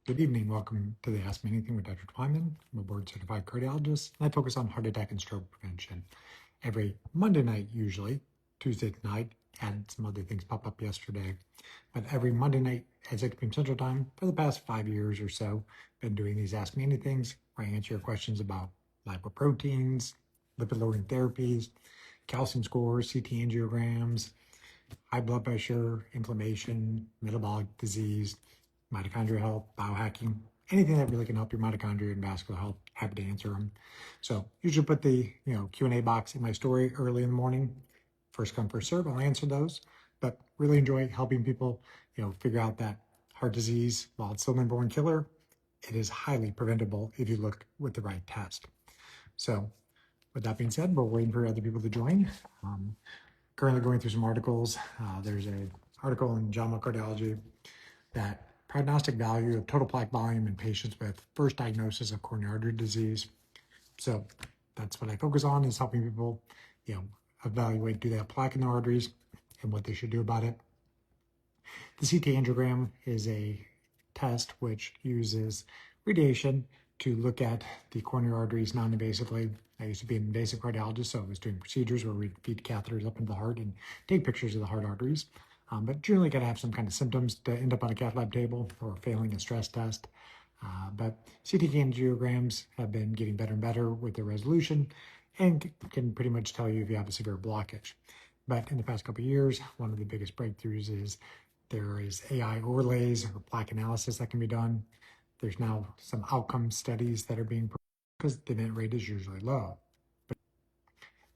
Good evening. Welcome to the Ask Me Anything with Dr. Twyman. I'm a board-certified cardiologist, and I focus on heart attack and stroke prevention. Every Monday night, usually, Tuesday night, and some other things pop up yesterday, but every Monday night at 6 p.m. Central Time for the past 5 years or so, been doing these Ask Me Anythings, where I answer your questions about lipoproteins, lipid-lowering therapies, calcium scores, CT angiograms, high blood pressure, inflammation, metabolic disease, mitochondrial health, biohacking, anything that really can help your mitochondria and vascular health. Happy to answer them. So usually put the Q&A box in my story early in the morning. First come, first serve. I'll answer those, but really enjoy helping people figure out that heart disease, while it's still the #1 killer, it is highly preventable if you look with the right test. So with that being said, we're waiting for other people to join. Currently going through some articles. There's an article in JAMA Cardiology that prognostic value of total plaque volume in patients with first diagnosis of coronary artery disease. So that's what I focus on, is helping people, evaluate, do they have plaque in their arteries and what they should do about it. The CT angiogram is a test which uses radiation to look at the coronary arteries non-invasively. I used to be an invasive cardiologist, so I was doing procedures where we'd feed catheters up into the heart and take pictures of the heart arteries. But generally got to have some kind of symptoms to end up on a cath lab table or failing a stress test. But CT angiograms have been getting better and better with their resolution and can pretty much tell you if you have a severe blockage. But in the past couple of years, one of the biggest breakthroughs is there is AI overlays or plaque analysis that can be done. There's now some outcome studies that are being proposed because the event rate is usually low.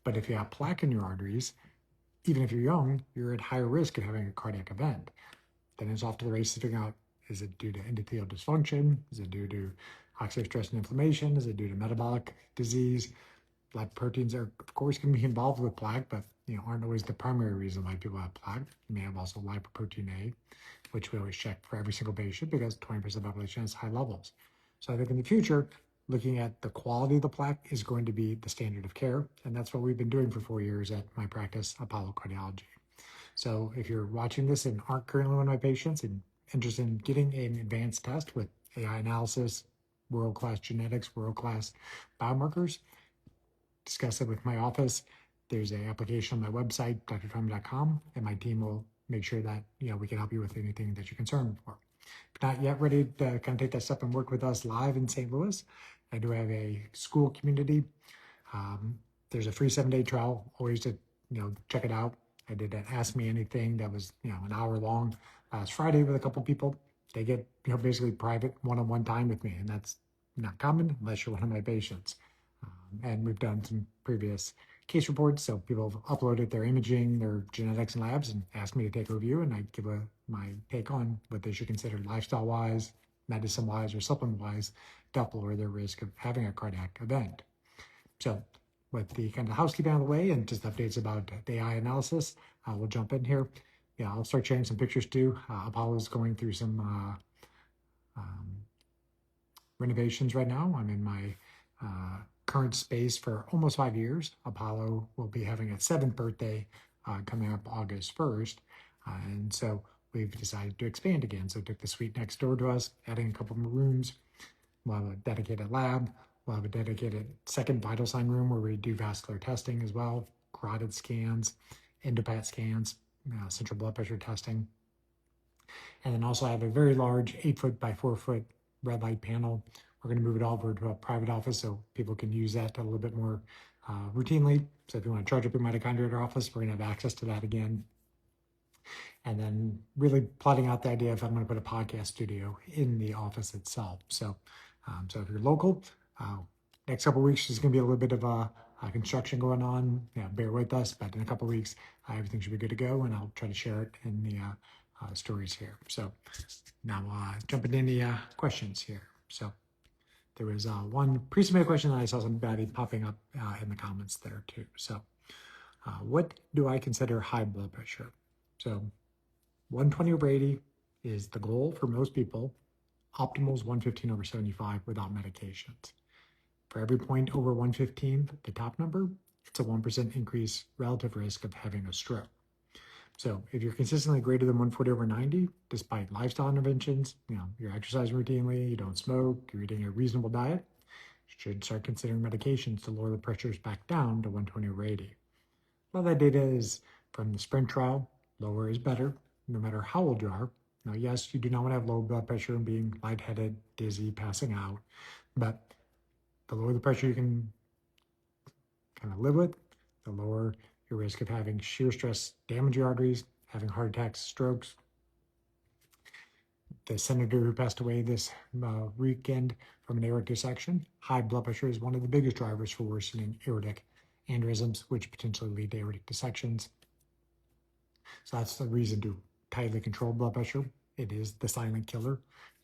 But if you have plaque in your arteries, even if you're young, you're at higher risk of having a cardiac event. Then it's off to the races to figure out, is it due to endothelial dysfunction? Is it due to oxidative stress and inflammation? Is it due to metabolic disease? Lipoproteins are, of course, can be involved with plaque, but aren't always the primary reason why people have plaque. You may have also lipoprotein A, which we always check for every single patient because 20% of the population has high levels. So I think in the future, looking at the quality of the plaque is going to be the standard of care. And that's what we've been doing for 4 years at my practice, Apollo Cardiology. So if you're watching this and aren't currently one of my patients and interested in getting an advanced test with AI analysis, world-class genetics, world-class biomarkers, discuss it with my office. There's an application on my website, drtwyman.com, and my team will make sure that we can help you with anything that you're concerned for. If not yet ready to kind of take that step and work with us live in St. Louis, I do have a school community. There's a free 7-day trial, always to check it out. I did an Ask Me Anything that was an hour long last Friday with a couple people. They get basically private one-on-one time with me, and that's not common unless you're one of my patients. And we've done some previous case reports, so people have uploaded their imaging, their genetics and labs, and asked me to take a review, and I give my take on what they should consider lifestyle-wise, medicine-wise, or supplement-wise to help lower their risk of having a cardiac event. So with the kind of housekeeping out of the way and just updates about the AI analysis, we'll jump in here. Yeah, I'll start sharing some pictures too. Apollo is going through some renovations right now. I'm in my current space for almost 5 years. Apollo will be having its 7th birthday coming up August 1st. And so we've decided to expand again. So took the suite next door to us, adding a couple more rooms. We'll have a dedicated lab. We'll have a dedicated second vital sign room where we do vascular testing as well, carotid scans, endopat scans, central blood pressure testing. And then also have a very large 8-foot by 4-foot red light panel. We're going to move it all over to a private office so people can use that a little bit more routinely. So if you want to charge up your mitochondria at our office, we're going to have access to that again. And then really plotting out the idea if I'm going to put a podcast studio in the office itself. So if you're local, next couple of weeks there's going to be a little bit of construction going on. Bear with us, but in a couple of weeks everything should be good to go, and I'll try to share it in the stories here. So now jumping into the questions here. So there was one pre-submitted question that I saw somebody popping up in the comments there too. So what do I consider high blood pressure? So 120/80 is the goal for most people. Optimal is 115/75 without medications. For every point over 115, the top number, it's a 1% increase relative risk of having a stroke. So if you're consistently greater than 140/90, despite lifestyle interventions, you're exercising routinely, you don't smoke, you're eating a reasonable diet, you should start considering medications to lower the pressures back down to 120/80. Well, that data is from the SPRINT trial. Lower is better, no matter how old you are. Now, yes, you do not want to have low blood pressure and being lightheaded, dizzy, passing out, but the lower the pressure you can kind of live with, the lower your risk of having shear stress damage your arteries, having heart attacks, strokes. The senator who passed away this weekend from an aortic dissection, high blood pressure is one of the biggest drivers for worsening aortic aneurysms, which potentially lead to aortic dissections. So that's the reason to tightly control blood pressure. It is the silent killer,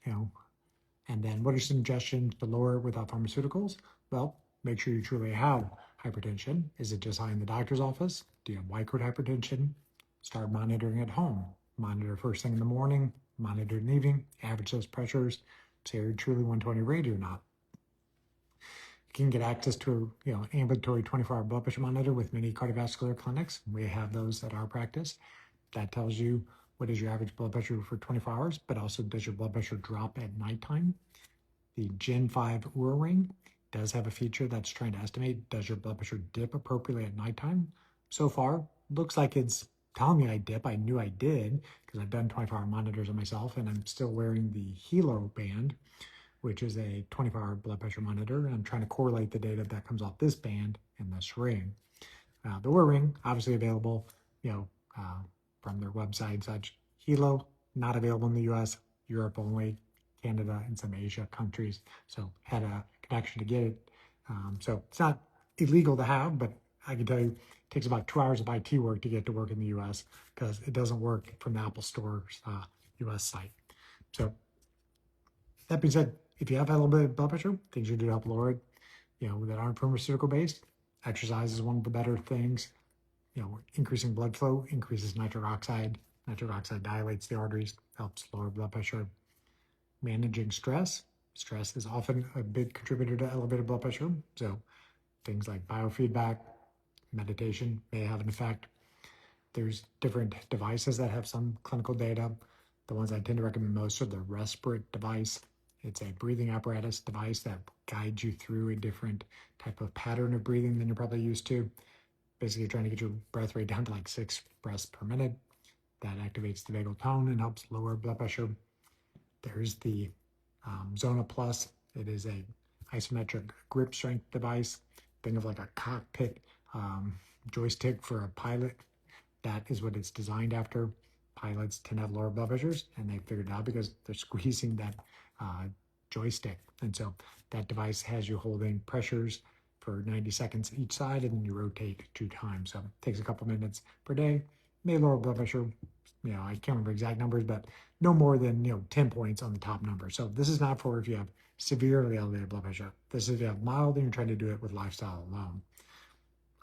And then what are suggestions to lower it without pharmaceuticals? Well, make sure you truly have hypertension. Is it just high in the doctor's office? Do you have white-coat hypertension? Start monitoring at home. Monitor first thing in the morning, monitor in the evening, average those pressures, say you're truly 120/80 or not. You can get access to an ambulatory 24-hour blood pressure monitor with many cardiovascular clinics. We have those at our practice. That tells you what is your average blood pressure for 24 hours, but also does your blood pressure drop at nighttime? The Gen 5 Oura Ring does have a feature that's trying to estimate, does your blood pressure dip appropriately at nighttime? So far, looks like it's telling me I dip. I knew I did because I've done 24-hour monitors on myself, and I'm still wearing the Hilo band, which is a 24-hour blood pressure monitor. And I'm trying to correlate the data that comes off this band and this ring. The Oura Ring, obviously available, from their website, such. Hilo, not available in the US, Europe only, Canada, and some Asia countries. So had a connection to get it. So it's not illegal to have, but I can tell you it takes about 2 hours of IT work to get to work in the US because it doesn't work from the Apple Store's US site. So that being said, if you have a little bit of blood pressure, things you do to help lower it, that aren't pharmaceutical based, exercise is one of the better things. Increasing blood flow increases nitric oxide. Nitric oxide dilates the arteries, helps lower blood pressure. Managing stress. Stress is often a big contributor to elevated blood pressure. So things like biofeedback, meditation may have an effect. There's different devices that have some clinical data. The ones I tend to recommend most are the Respirate device. It's a breathing apparatus device that guides you through a different type of pattern of breathing than you're probably used to. Basically, you're trying to get your breath rate down to like 6 breaths per minute. That activates the vagal tone and helps lower blood pressure. There's the Zona Plus. It is a isometric grip strength device. Think of like a cockpit joystick for a pilot. That is what it's designed after. Pilots tend to have lower blood pressures, and they figured it out because they're squeezing that joystick. And so that device has you holding pressures for 90 seconds each side, and then you rotate 2 times. So it takes a couple minutes per day. May lower blood pressure. I can't remember exact numbers, but no more than 10 points on the top number. So this is not for if you have severely elevated blood pressure. This is if you have mild and you're trying to do it with lifestyle alone.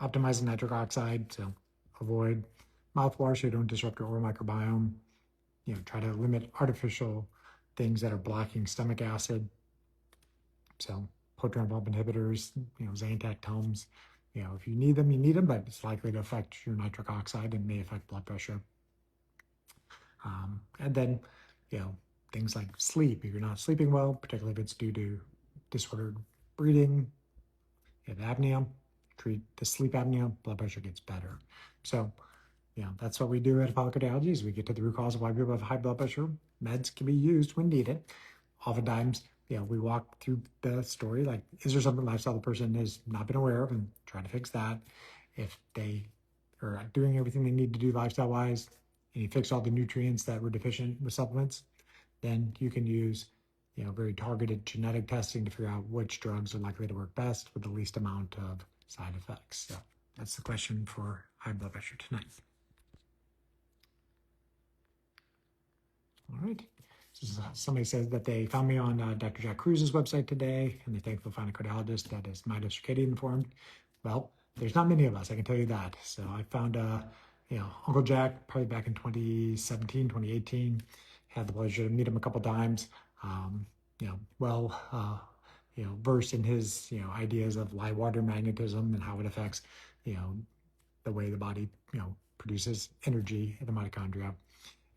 Optimizing nitric oxide, so avoid mouthwash so you don't disrupt your oral microbiome. Try to limit artificial things that are blocking stomach acid. So proton pump inhibitors, Zantac, Tums. If you need them, you need them, but it's likely to affect your nitric oxide and may affect blood pressure. And then, things like sleep. If you're not sleeping well, particularly if it's due to disordered breathing, you have apnea, treat the sleep apnea, blood pressure gets better. So, that's what we do at Apollo Cardiology is we get to the root cause of why people have high blood pressure. Meds can be used when needed. Oftentimes, we walk through the story, like, is there something lifestyle the person has not been aware of and try to fix that. If they are doing everything they need to do lifestyle-wise, and you fix all the nutrients that were deficient with supplements, then you can use, very targeted genetic testing to figure out which drugs are likely to work best with the least amount of side effects. So that's the question for high blood pressure tonight. All right. So somebody says that they found me on Dr. Jack Cruz's website today, and they think they'll find a cardiologist that is mitochondrial informed. Well, there's not many of us, I can tell you that. So I found Uncle Jack probably back in 2017, 2018. Had the pleasure to meet him a couple times. Versed in his ideas of light water magnetism and how it affects the way the body produces energy in the mitochondria.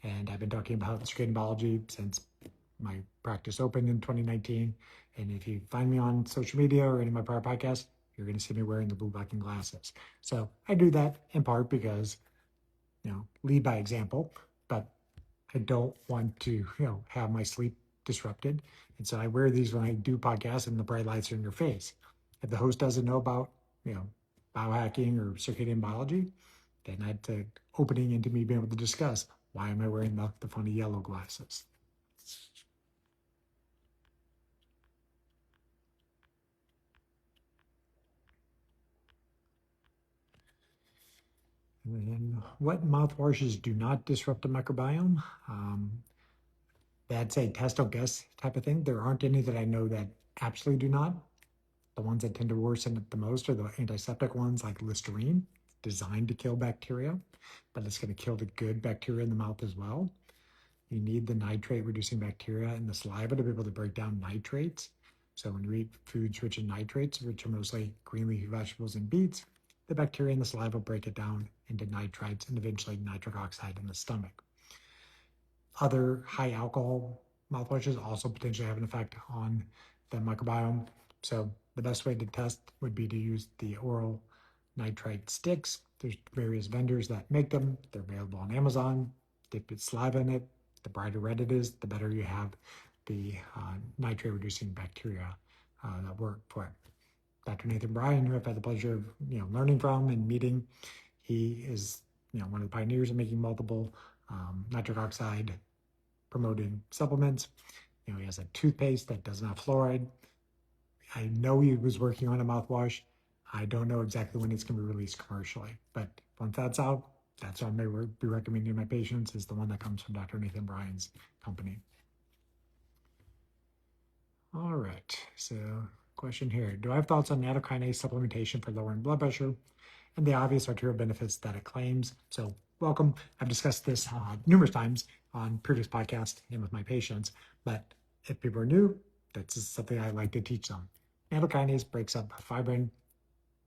And I've been talking about circadian biology since my practice opened in 2019. And if you find me on social media or any of my prior podcasts, you're going to see me wearing the blue, black, and glasses. So I do that in part because, lead by example, but I don't want to, have my sleep disrupted. And so I wear these when I do podcasts and the bright lights are in your face. If the host doesn't know about, biohacking or circadian biology, then that's an opening into me being able to discuss why am I wearing the funny yellow glasses. And then what mouthwashes do not disrupt the microbiome? That's a test or guess type of thing. There aren't any that I know that absolutely do not. The ones that tend to worsen it the most are the antiseptic ones like Listerine, designed to kill bacteria, but it's going to kill the good bacteria in the mouth as well. You need the nitrate reducing bacteria in the saliva to be able to break down nitrates. So when you eat foods rich in nitrates, which are mostly green leafy vegetables and beets, the bacteria in the saliva break it down into nitrites and eventually nitric oxide in the stomach. Other high alcohol mouthwashes also potentially have an effect on the microbiome. So the best way to test would be to use the oral nitrite sticks. There's various vendors that make them. They're available on Amazon. Dip your saliva in it. The brighter red it is, the better you have the nitrate reducing bacteria that work for it. Dr. Nathan Bryan, who I've had the pleasure of learning from and meeting, he is one of the pioneers in making multiple nitric oxide promoting supplements. He has a toothpaste that does not have fluoride. I know he was working on a mouthwash. I don't know exactly when it's going to be released commercially, but once that's out, that's what I may be recommending to my patients, is the one that comes from Dr. Nathan Bryan's company. All right, so question here. Do I have thoughts on nattokinase supplementation for lowering blood pressure and the obvious arterial benefits that it claims? So welcome. I've discussed this numerous times on previous podcasts and with my patients, but if people are new, that's something I like to teach them. Nattokinase breaks up fibrin.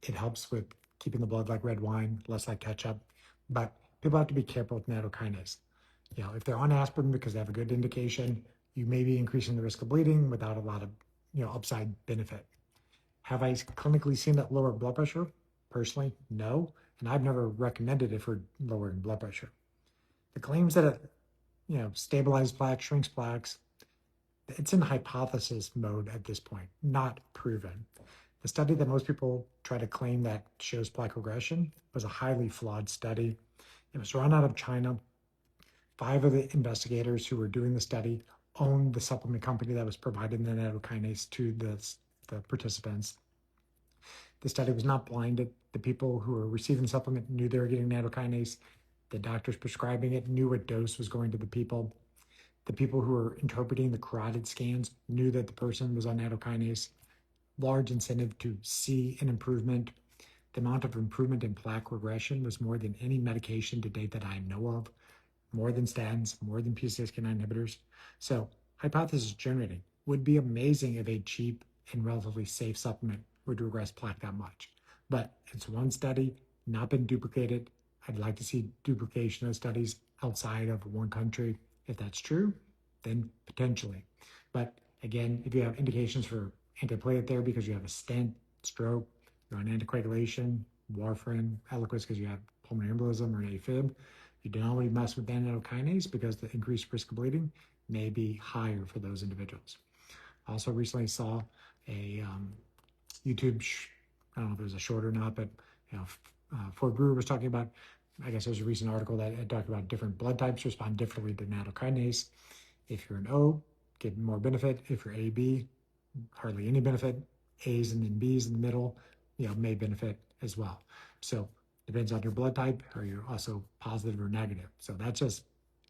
It helps with keeping the blood like red wine, less like ketchup, but people have to be careful with nattokinase. If they're on aspirin because they have a good indication, you may be increasing the risk of bleeding without a lot of, upside benefit. Have I clinically seen it lower blood pressure? Personally, no, and I've never recommended it for lowering blood pressure. The claims that it, stabilizes plaques, shrinks plaques, it's in hypothesis mode at this point, not proven. The study that most people try to claim that shows plaque regression was a highly flawed study. It was run out of China. 5 of the investigators who were doing the study owned the supplement company that was providing the nattokinase to the participants. The study was not blinded. The people who were receiving the supplement knew they were getting nattokinase. The doctors prescribing it knew what dose was going to the people. The people who were interpreting the carotid scans knew that the person was on nattokinase. Large incentive to see an improvement. The amount of improvement in plaque regression was more than any medication to date that I know of, more than statins, more than PCSK9 inhibitors. So hypothesis generating would be amazing if a cheap and relatively safe supplement would regress plaque that much. But it's one study, not been duplicated. I'd like to see duplication of studies outside of one country. If that's true, then potentially. But again, if you have indications for antiplatelet therapy because you have a stent, stroke, you're on anticoagulation, warfarin, Eliquis because you have pulmonary embolism or an AFib, you don't really mess with nattokinase because the increased risk of bleeding may be higher for those individuals. Also recently saw a YouTube, I don't know if it was a short or not, but Ford Brewer was talking about, I guess there's a recent article that had talked about different blood types respond differently to nattokinase. If you're an O, get more benefit. If you're AB, hardly any benefit. A's and then B's in the middle, may benefit as well. So depends on your blood type. Are you also positive or negative? So that's just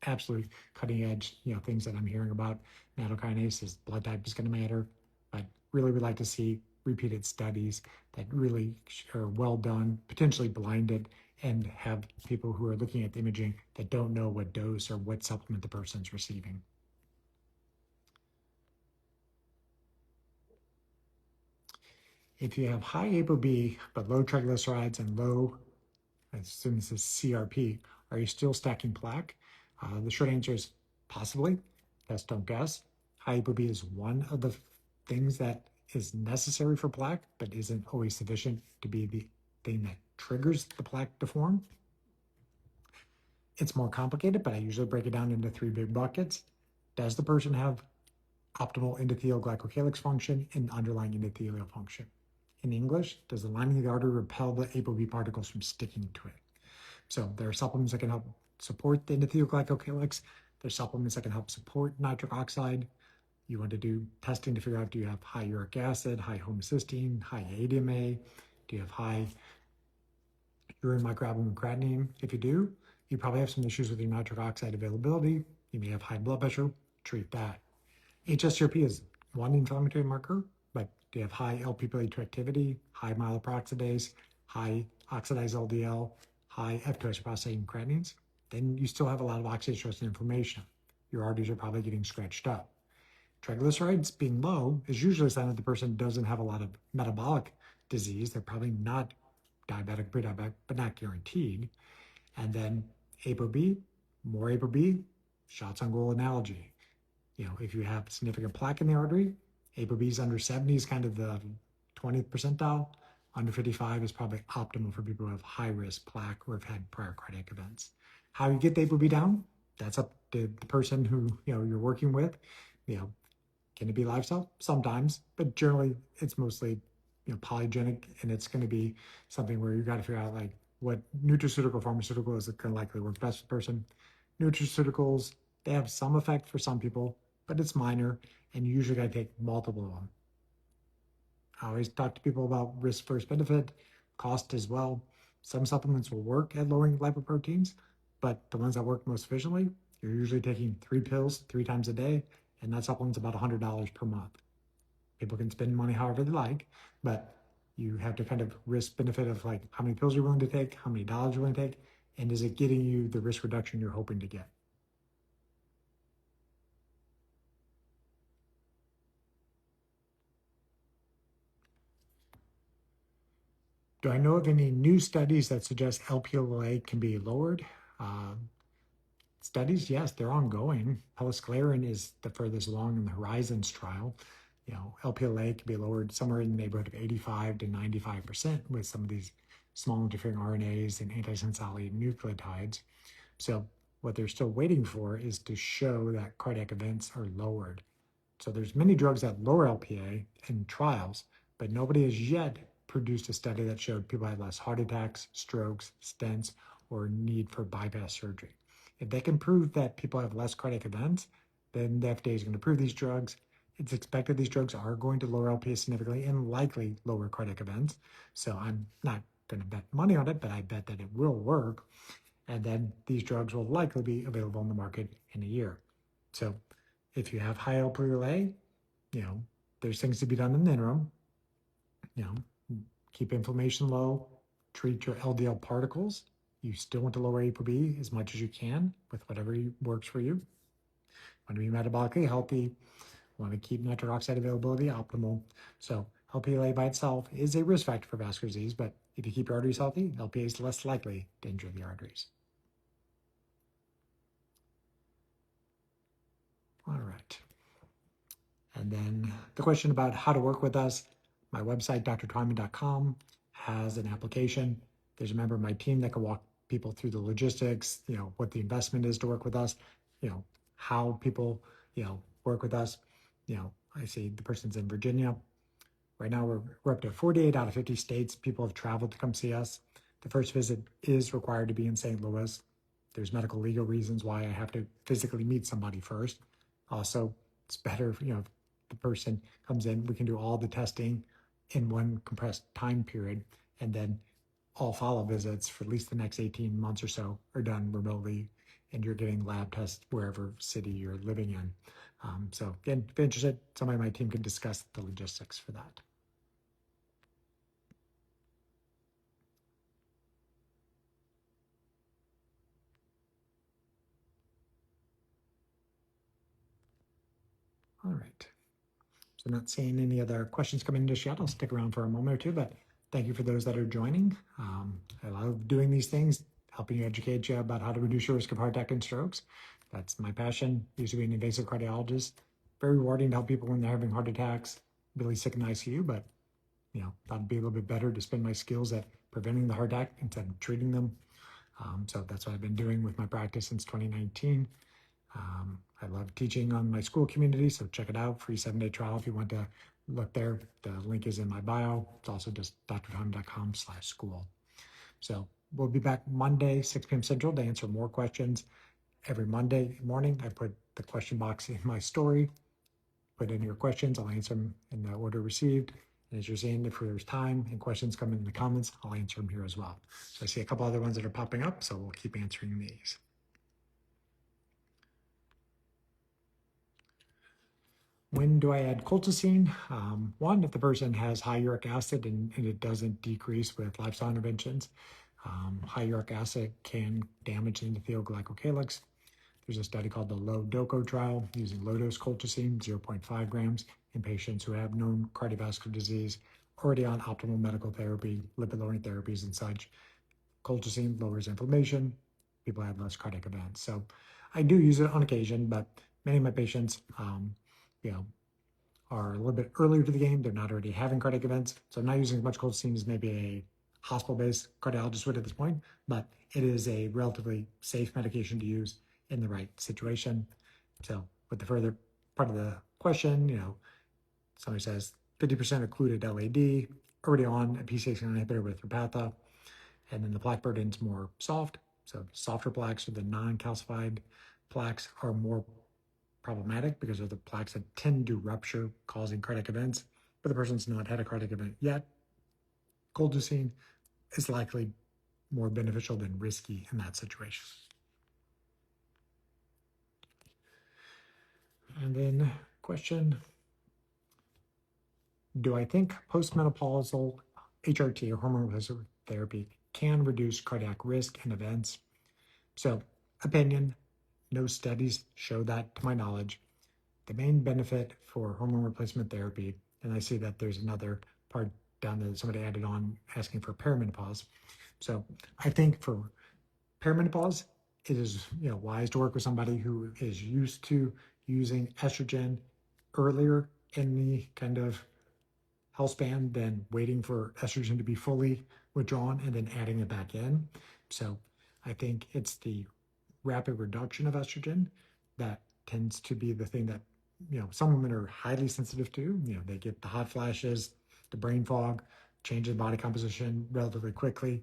absolutely cutting edge, things that I'm hearing about. Nattokinase is blood type is going to matter, but really would like to see repeated studies that really are well done, potentially blinded, and have people who are looking at the imaging that don't know what dose or what supplement the person's receiving. If you have high ApoB but low triglycerides and low I assume this is CRP. Are you still stacking plaque? The short answer is possibly. Test, don't guess. High ApoB is one of the things that is necessary for plaque, but isn't always sufficient to be the thing that triggers the plaque to form. It's more complicated, but I usually break it down into 3 big buckets. Does the person have optimal endothelial glycocalyx function and underlying endothelial function? In English, does the lining of the artery repel the ApoB particles from sticking to it? So there are supplements that can help support the endothelial glycocalyx. There's supplements that can help support nitric oxide. You want to do testing to figure out, do you have high uric acid, high homocysteine, high ADMA? Do you have high urine microalbumin and creatinine? If you do, you probably have some issues with your nitric oxide availability. You may have high blood pressure. Treat that. hsCRP is one inflammatory marker, but do you have high LP-2 activity, high myeloperoxidase, high oxidized LDL, high F2 prostate and creatinines? Then you still have a lot of oxidative stress and inflammation. Your arteries are probably getting stretched up. Triglycerides being low is usually a sign that the person doesn't have a lot of metabolic disease. They're probably not diabetic, pre-diabetic, but not guaranteed. And then ApoB, more ApoB, shots on goal analogy. If you have significant plaque in the artery, ApoB is under 70 is kind of the 20th percentile. Under 55 is probably optimal for people who have high risk plaque or have had prior cardiac events. How you get the ApoB down, that's up to the person who you're working with. Can it be lifestyle? Sometimes, but generally it's mostly polygenic, and it's going to be something where you got to figure out like what nutraceutical pharmaceutical is going to likely work best for the person. Nutraceuticals, they have some effect for some people, but it's minor, and you usually got to take multiple of them. I always talk to people about risk versus benefit, cost as well. Some supplements will work at lowering lipoproteins, but the ones that work most efficiently, you're usually taking 3 pills 3 times a day, and that supplement's about $100 per month. People can spend money however they like, but you have to kind of risk benefit of like how many pills you're willing to take, how many dollars you're willing to take, and is it getting you the risk reduction you're hoping to get? Do I know of any new studies that suggest LPLA can be lowered? Studies, yes, they're ongoing. Pelisclerin is the furthest along in the Horizons trial. LPLA can be lowered somewhere in the neighborhood of 85 to 95% with some of these small interfering RNAs and antisense oligonucleotides. So what they're still waiting for is to show that cardiac events are lowered. So there's many drugs that lower LPA in trials, but nobody has yet produced a study that showed people had less heart attacks, strokes, stents, or need for bypass surgery. If they can prove that people have less cardiac events, then the FDA is going to approve these drugs. It's expected these drugs are going to lower LPA significantly and likely lower cardiac events. So I'm not going to bet money on it, but I bet that it will work. And then these drugs will likely be available on the market in a year. So if you have high LPA, there's things to be done in the interim. Keep inflammation low, treat your LDL particles. You still want to lower ApoB as much as you can with whatever works for you. Want to be metabolically healthy, want to keep nitric oxide availability optimal. So LPLA by itself is a risk factor for vascular disease, but if you keep your arteries healthy, LPA is less likely to injure the arteries. All right. And then the question about how to work with us, my website, drtwyman.com, has an application. There's a member of my team that can walk people through the logistics, what the investment is to work with us, how people, work with us. I see the person's in Virginia. Right now we're up to 48 out of 50 states. People have traveled to come see us. The first visit is required to be in St. Louis. There's medical legal reasons why I have to physically meet somebody first. Also, it's better, if the person comes in, we can do all the testing in one compressed time period, and then all follow visits for at least the next 18 months or so are done remotely, and you're getting lab tests wherever city you're living in. So again, if you're interested, somebody on my team can discuss the logistics for that. All right. So not seeing any other questions coming in just yet. I'll stick around for a moment or two, but thank you for those that are joining. I love doing these things, helping you educate you about how to reduce your risk of heart attack and strokes. That's my passion. Used to be an invasive cardiologist. Very rewarding to help people when they're having heart attacks, really sick in the ICU, but thought it'd be a little bit better to spend my skills at preventing the heart attack instead of treating them. So that's what I've been doing with my practice since 2019. I love teaching on my school community, so check it out. Free 7-day trial if you want to look there. The link is in my bio. It's also just drtwyman.com/school. So we'll be back Monday, 6 p.m. Central to answer more questions. Every Monday morning, I put the question box in my story. Put in your questions. I'll answer them in the order received. And as you're seeing, if there's time and questions come in the comments, I'll answer them here as well. So I see a couple other ones that are popping up, so we'll keep answering these. When do I add colchicine? One, if the person has high uric acid and it doesn't decrease with lifestyle interventions. High uric acid can damage the endothelial glycocalyx. There's a study called the low-DOCO trial using low-dose colchicine, 0.5 grams, in patients who have known cardiovascular disease, already on optimal medical therapy, lipid-lowering therapies and such. Colchicine lowers inflammation. People have less cardiac events. So I do use it on occasion, but many of my patients, are a little bit earlier to the game. They're not already having cardiac events. So I'm not using as much colchicine as maybe a hospital-based cardiologist would at this point, but it is a relatively safe medication to use in the right situation. So with the further part of the question, somebody says 50% occluded LAD, already on a PCSK9 inhibitor with Repatha, and then the plaque burden is more soft. So softer plaques or the non-calcified plaques are more problematic because of the plaques that tend to rupture, causing cardiac events, but the person's not had a cardiac event yet. Colchicine is likely more beneficial than risky in that situation. And then question, do I think postmenopausal HRT or hormone replacement therapy can reduce cardiac risk and events? So opinion, no studies show that to my knowledge. The main benefit for hormone replacement therapy, and I see that there's another part down there that somebody added on asking for perimenopause. So I think for perimenopause, it is wise to work with somebody who is used to using estrogen earlier in the kind of health span than waiting for estrogen to be fully withdrawn and then adding it back in. So I think it's the rapid reduction of estrogen that tends to be the thing that some women are highly sensitive to. They get the hot flashes, the brain fog, change in body composition relatively quickly.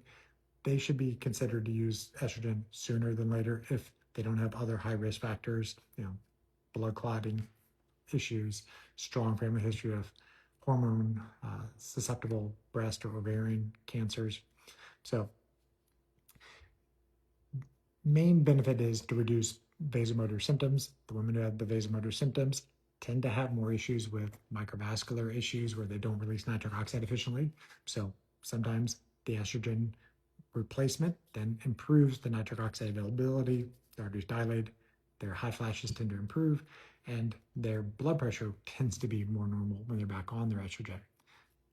They should be considered to use estrogen sooner than later if they don't have other high risk factors, blood clotting issues, strong family history of hormone susceptible breast or ovarian cancers. So main benefit is to reduce vasomotor symptoms. The women who have the vasomotor symptoms tend to have more issues with microvascular issues where they don't release nitric oxide efficiently. So sometimes the estrogen replacement then improves the nitric oxide availability, the arteries dilate, their hot flashes tend to improve, and their blood pressure tends to be more normal when they're back on their estrogen.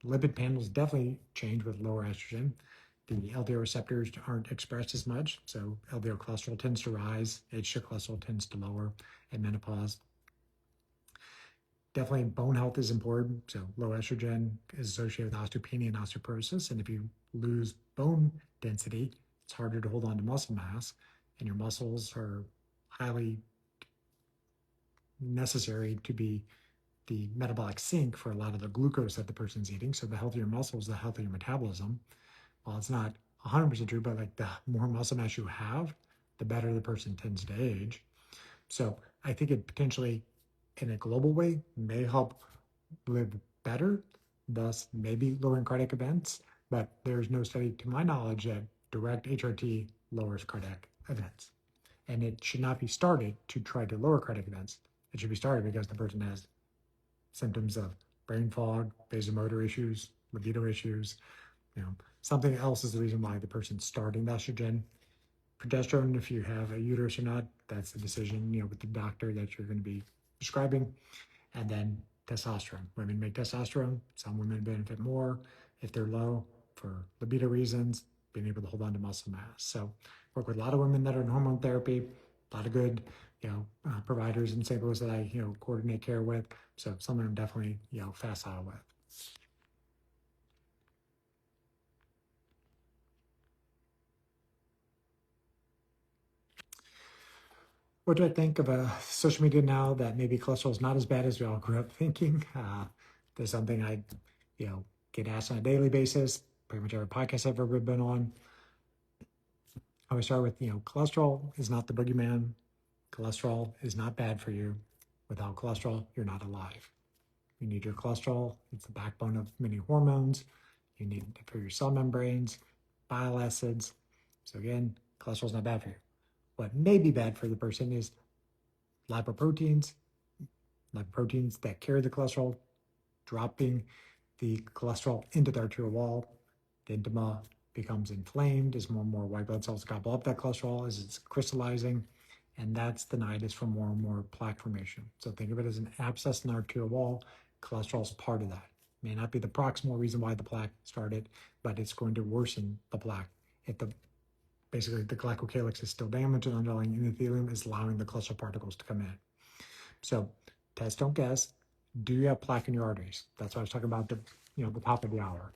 Lipid panels definitely change with lower estrogen. The LDL receptors aren't expressed as much, so LDL cholesterol tends to rise, HDL cholesterol tends to lower at menopause. Definitely bone health is important, so low estrogen is associated with osteopenia and osteoporosis, and if you lose bone density, it's harder to hold on to muscle mass, and your muscles are highly necessary to be the metabolic sink for a lot of the glucose that the person's eating. So the healthier muscles, the healthier metabolism. Well, it's not 100% true, but like the more muscle mass you have, the better the person tends to age. So I think it potentially, in a global way, may help live better, thus maybe lowering cardiac events, but there's no study to my knowledge that direct HRT lowers cardiac events. And it should not be started to try to lower cardiac events. It should be started because the person has symptoms of brain fog, vasomotor issues, libido issues. Something else is the reason why the person's starting the estrogen. Progesterone, if you have a uterus or not, that's the decision, with the doctor that you're going to be prescribing. And then testosterone. Women make testosterone. Some women benefit more if they're low. for libido reasons, being able to hold on to muscle mass. So work with a lot of women that are in hormone therapy, a lot of good, providers in St. Louis that I, coordinate care with. So something I'm definitely, facile with. What do I think of social media now that maybe cholesterol is not as bad as we all grew up thinking? There's something I, get asked on a daily basis. Pretty much every podcast I've ever been on. I always start with, cholesterol is not the boogeyman. Cholesterol is not bad for you. Without cholesterol, you're not alive. You need your cholesterol. It's the backbone of many hormones. You need it for your cell membranes, bile acids. So again, cholesterol is not bad for you. What may be bad for the person is lipoproteins that carry the cholesterol, dropping the cholesterol into the arterial wall. The intima becomes inflamed as more and more white blood cells gobble up that cholesterol as it's crystallizing. And that's the nidus for more and more plaque formation. So think of it as an abscess in the arterial wall. Cholesterol is part of that. May not be the proximal reason why the plaque started, but it's going to worsen the plaque. If basically the glycocalyx is still damaged and underlying endothelium is allowing the cholesterol particles to come in. So test, don't guess. Do you have plaque in your arteries? That's what I was talking about the top of the hour.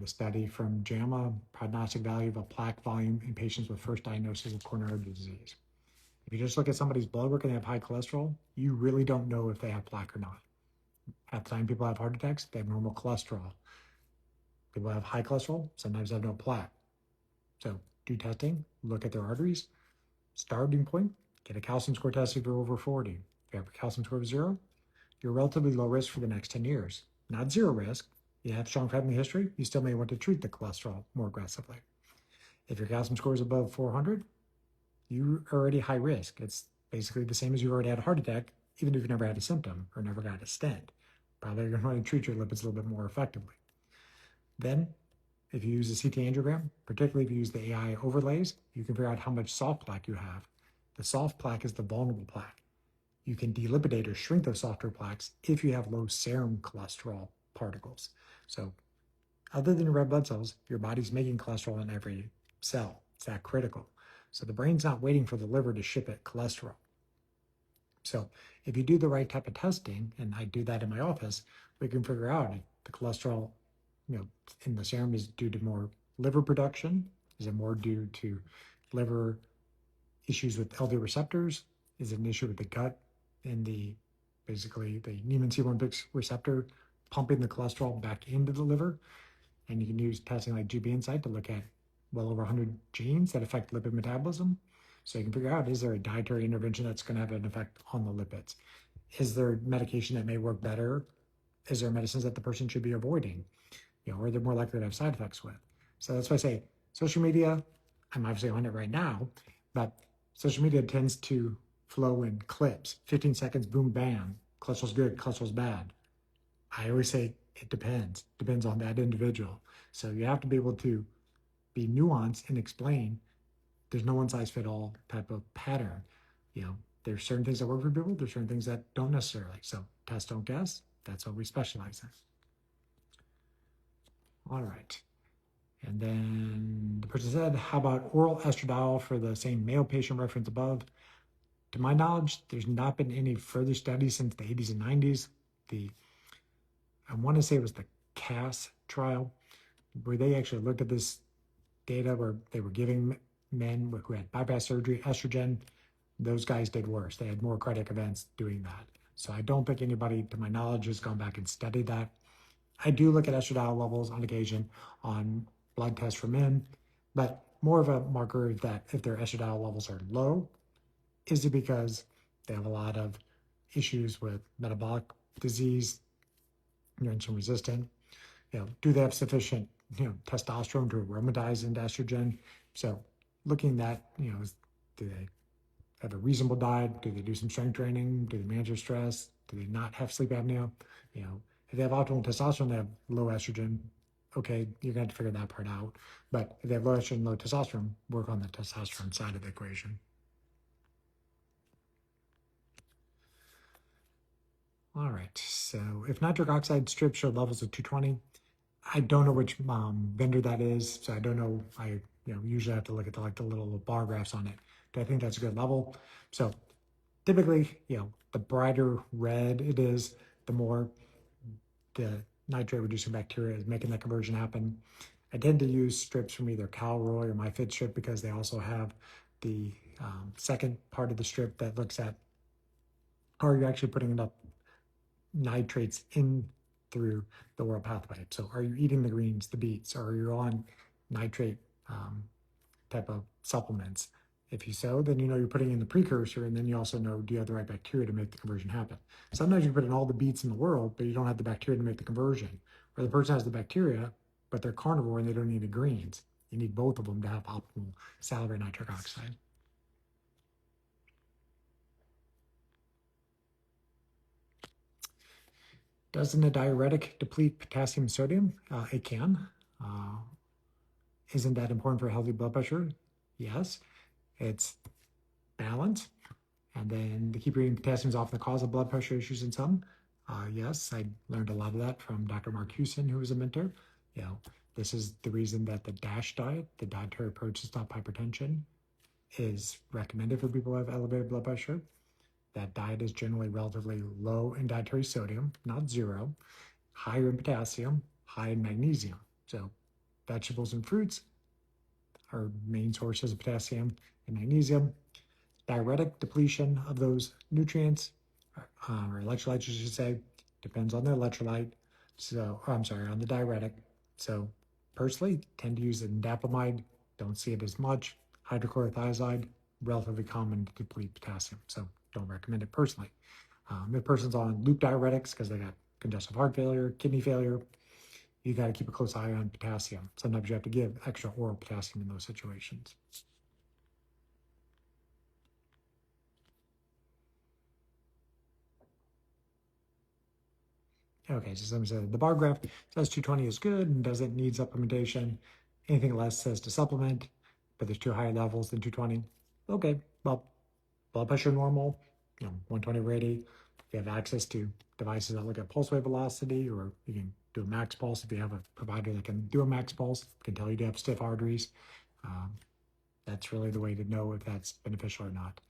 The study from JAMA, prognostic value of a plaque volume in patients with first diagnosis of coronary artery disease. If you just look at somebody's blood work and they have high cholesterol, you really don't know if they have plaque or not. Half the time people have heart attacks, they have normal cholesterol. People have high cholesterol, sometimes have no plaque. So do testing, look at their arteries. Starting point, get a calcium score test if you're over 40. If you have a calcium score of 0, you're relatively low risk for the next 10 years. Not 0 risk. You have strong family history, you still may want to treat the cholesterol more aggressively. If your calcium score is above 400, you're already high risk. It's basically the same as you've already had a heart attack, even if you've never had a symptom or never got a stent. Probably you're going to treat your lipids a little bit more effectively. Then, if you use a CT angiogram, particularly if you use the AI overlays, you can figure out how much soft plaque you have. The soft plaque is the vulnerable plaque. You can delipidate or shrink those softer plaques if you have low serum cholesterol particles. So other than your red blood cells, your body's making cholesterol in every cell. It's that critical. So the brain's not waiting for the liver to ship it cholesterol. So if you do the right type of testing, and I do that in my office, we can figure out if the cholesterol in the serum is due to more liver production. Is it more due to liver issues with LDL receptors? Is it an issue with the gut and basically the Niemann C1 receptor pumping the cholesterol back into the liver? And you can use testing like GB Insight to look at well over 100 genes that affect lipid metabolism. So you can figure out, is there a dietary intervention that's going to have an effect on the lipids? Is there medication that may work better? Is there medicines that the person should be avoiding? Or they're more likely to have side effects with. So that's why I say social media, I'm obviously on it right now, but social media tends to flow in clips, 15 seconds, boom, bam, cholesterol's good, cholesterol's bad. I always say it depends on that individual. So you have to be able to be nuanced and explain. There's no one size fit all type of pattern. There's certain things that work for people, there's certain things that don't necessarily. So test, don't guess. That's what we specialize in. All right. And then the person said, how about oral estradiol for the same male patient reference above? To my knowledge, there's not been any further studies since the 80s and 90s. I want to say it was the CAS trial, where they actually looked at this data where they were giving men who had bypass surgery estrogen. Those guys did worse. They had more cardiac events doing that. So I don't think anybody, to my knowledge, has gone back and studied that. I do look at estradiol levels on occasion on blood tests for men, but more of a marker that if their estradiol levels are low, is it because they have a lot of issues with metabolic disease, insulin resistant? Do they have sufficient testosterone to aromatize into estrogen? So looking at do they have a reasonable diet? Do they do some strength training? Do they manage their stress? Do they not have sleep apnea? If they have optimal testosterone, they have low estrogen. Okay, you're going to have to figure that part out. But if they have low estrogen, low testosterone, work on the testosterone side of the equation. All right, so if nitric oxide strips show levels of 220, I don't know which vendor that is, so I don't know. I usually have to look at the little bar graphs on it. But I think that's a good level. So typically, the brighter red it is, the more the nitrate reducing bacteria is making that conversion happen. I tend to use strips from either Calroy or MyFit strip because they also have the second part of the strip that looks at, are you actually putting enough nitrates in through the oral pathway? So are you eating the greens, the beets, or are you on nitrate type of supplements? If you so, then you're putting in the precursor, and then you also know, do you have the right bacteria to make the conversion happen? Sometimes you put in all the beets in the world, but you don't have the bacteria to make the conversion. Or the person has the bacteria, but they're carnivore and they don't need the greens. You need both of them to have optimal salivary nitric oxide. Doesn't a diuretic deplete potassium and sodium? It can. Isn't that important for healthy blood pressure? Yes. It's balance. And then to keep reading potassium is often the cause of blood pressure issues in some. Yes, I learned a lot of that from Dr. Mark Hewson, who was a mentor. This is the reason that the DASH diet, the dietary approach to stop hypertension, is recommended for people who have elevated blood pressure. That diet is generally relatively low in dietary sodium, not zero, higher in potassium, high in magnesium. So vegetables and fruits are main sources of potassium and magnesium. Diuretic depletion of those nutrients, or electrolytes, I should say, depends on the electrolyte. So, on the diuretic. So, personally, tend to use indapamide. Don't see it as much. Hydrochlorothiazide, relatively common to deplete potassium. So, don't recommend it personally. If a person's on loop diuretics because they got congestive heart failure, kidney failure, you got to keep a close eye on potassium. Sometimes you have to give extra oral potassium in those situations. Okay, so somebody said the bar graph says 220 is good and doesn't need supplementation. Anything less says to supplement, but there's two higher levels than 220. Okay, well, blood pressure normal, 120 over 80. If you have access to devices that look at pulse wave velocity, or you can do a max pulse if you have a provider that can do a max pulse, can tell you to have stiff arteries. That's really the way to know if that's beneficial or not.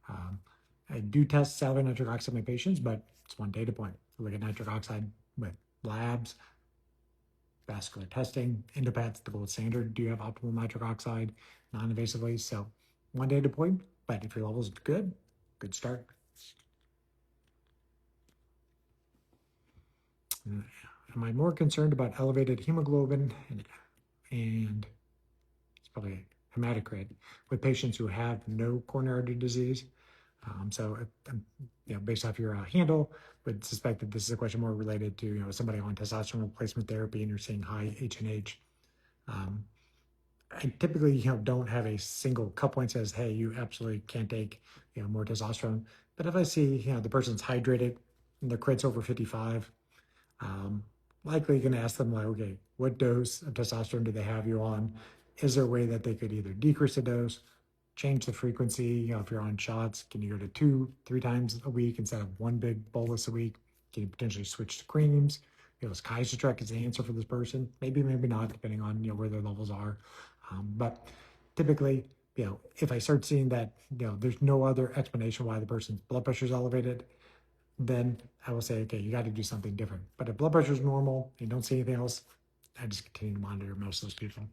I do test salivary nitric oxide in my patients, but it's one data point. Look at nitric oxide with labs, vascular testing, endopat's the gold standard. Do you have optimal nitric oxide non-invasively? So one data point, but if your level's good, good start. Am I more concerned about elevated hemoglobin and it's probably hematocrit with patients who have no coronary artery disease? So, based off your handle, would suspect that this is a question more related to somebody on testosterone replacement therapy and you're seeing high H&H. I typically don't have a single cut point says, hey, you absolutely can't take more testosterone. But if I see the person's hydrated and their crit's over 55, likely going to ask them like, okay, what dose of testosterone do they have you on? Is there a way that they could either decrease the dose, change the frequency? If you're on shots, can you go to 2-3 times a week instead of one big bolus a week? Can you potentially switch to creams? Is Kaisertrek is the answer for this person? Maybe, maybe not, depending on where their levels are. But typically, if I start seeing that there's no other explanation why the person's blood pressure is elevated, then I will say, okay, you got to do something different. But if blood pressure is normal and you don't see anything else, I just continue to monitor most of those people.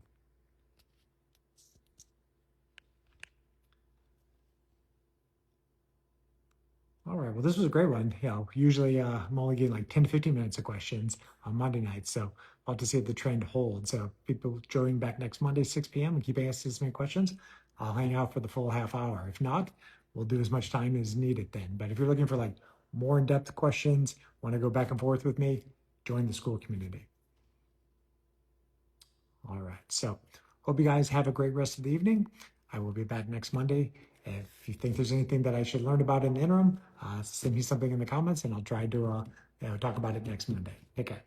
All right, well, this was a great one. Usually I'm only getting like 10 to 15 minutes of questions on Monday nights, so I'll have to see if the trend holds. So people join back next Monday, 6 p.m. and keep asking as many questions. I'll hang out for the full half hour. If not, we'll do as much time as needed then. But if you're looking for like more in-depth questions, want to go back and forth with me, join the school community. All right, so hope you guys have a great rest of the evening. I will be back next Monday. If you think there's anything that I should learn about in the interim, send me something in the comments and I'll try to talk about it next Monday. Take care.